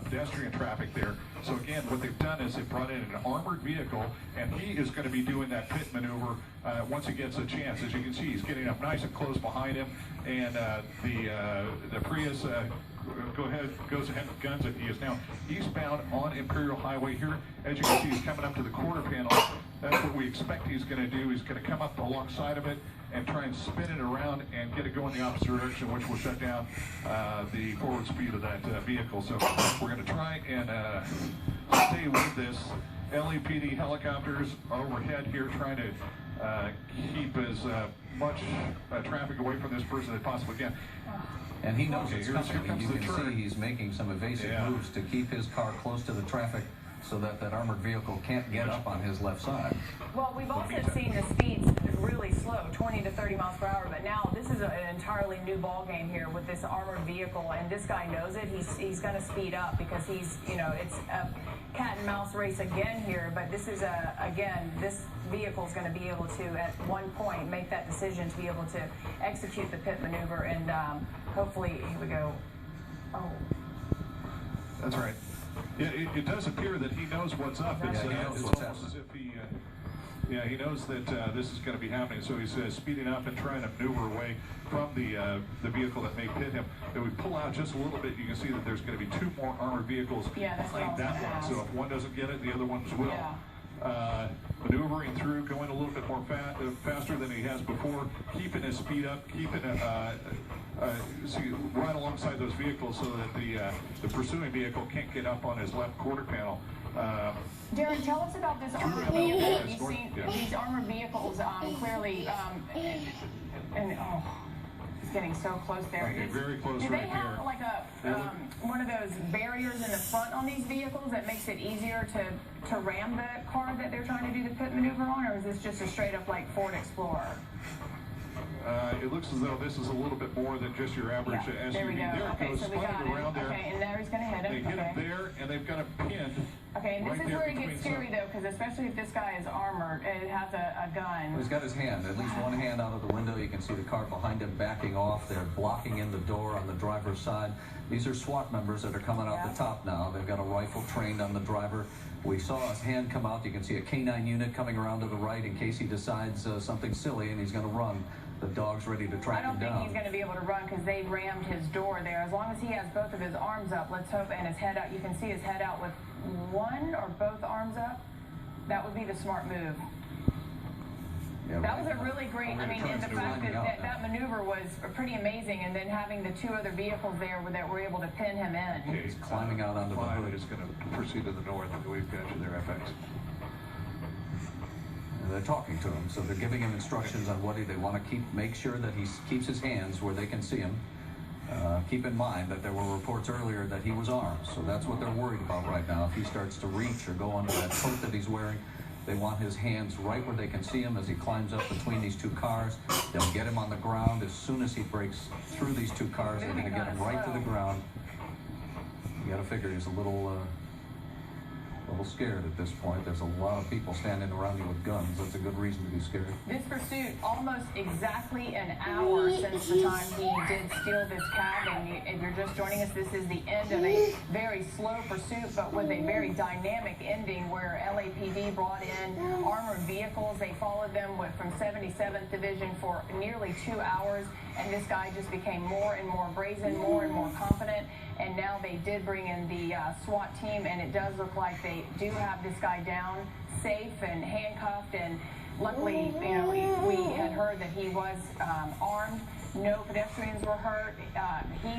pedestrian traffic there. So again, what they've done is they've brought in an armored vehicle, and he is going to be doing that pit maneuver once he gets a chance. As you can see, he's getting up nice and close behind him, and the Prius goes ahead with guns, and he is now eastbound on Imperial Highway here. As you can see, he's coming up to the quarter panel. That's what we expect he's going to do. He's going to come up alongside of it and try and spin it around and get it going the opposite direction, which will shut down the forward speed of that vehicle. So we're going to try and stay with this. LAPD helicopters overhead here trying to keep as much traffic away from this person as possible can. And he knows it's coming. You can see he's making some evasive moves to keep his car close to the traffic so that that armored vehicle can't get up on his left side. Well, we've also seen the speeds really slow, 20 to 30 miles per hour, but now this is an entirely new ball game here with this armored vehicle, and this guy knows it. He's going to speed up because he's, you know, it's a cat and mouse race again here, but this is again, this vehicle is going to be able to, at one point, make that decision to be able to execute the pit maneuver, and hopefully, here we go. Oh. That's right. Yeah, it does appear that he knows what's up. It's almost as if he knows that this is going to be happening. So he's speeding up and trying to maneuver away from the vehicle that may hit him. If we pull out just a little bit, you can see that there's going to be two more armored vehicles behind that one. So if one doesn't get it, the other ones will. Yeah. Maneuvering through, going a little bit more faster than he has before, keeping his speed up, keeping right alongside those vehicles so that the pursuing vehicle can't get up on his left quarter panel. Darren, tell us about this armored vehicle. You've seen these armored vehicles clearly, it's getting so close there. Okay, very close. Do they have like one of those barriers in the front on these vehicles that makes it easier to ram the car that they're trying to do the pit maneuver on, or is this just a straight up like Ford Explorer? It looks as though this is a little bit more than just your average SUV. There we go. There it goes, spinning around there. Okay, and there he's going to hit him. They hit him there, and they've got him pinned. Okay, and this is where it gets scary, though, because especially if this guy is armored, it has a gun. Well, he's got his hand, at least one hand out of the window. You can see the car behind him backing off. They're blocking in the door on the driver's side. These are SWAT members that are coming out the top now. They've got a rifle trained on the driver. We saw his hand come out. You can see a K9 unit coming around to the right in case he decides something silly and he's going to run. The dog's ready to track him down. I don't think he's going to be able to run because they rammed his door there. As long as he has both of his arms up, let's hope, and his head out. You can see his head out with one or both arms up. That would be the smart move. Yeah, that was a really great, I mean, and the fact that maneuver was pretty amazing, and then having the two other vehicles there that were able to pin him in. Okay, he's climbing out onto the hood. It's going to proceed to the north. We've got you there, FX. They're talking to him, so they're giving him instructions on what they want to make sure that he keeps his hands where they can see him. Keep in mind that there were reports earlier that he was armed, so that's what they're worried about right now. If he starts to reach or go under that coat that he's wearing, they want his hands right where they can see him as he climbs up between these two cars. They'll get him on the ground. As soon as he breaks through these two cars, they're going to get him right to the ground. You got to figure he's a little scared at this point. There's a lot of people standing around you with guns. That's a good reason to be scared. This pursuit, almost exactly an hour since the time he did steal this cab, and if you're just joining us, this is the end of a very slow pursuit, but with a very dynamic ending where LAPD brought in armored vehicles. They followed them from 77th Division for nearly 2 hours, and this guy just became more and more brazen, more and more confident, and now they did bring in the SWAT team, and it does look like they do have this guy down, safe and handcuffed, and luckily, you know, we had heard that he was armed. No pedestrians were hurt.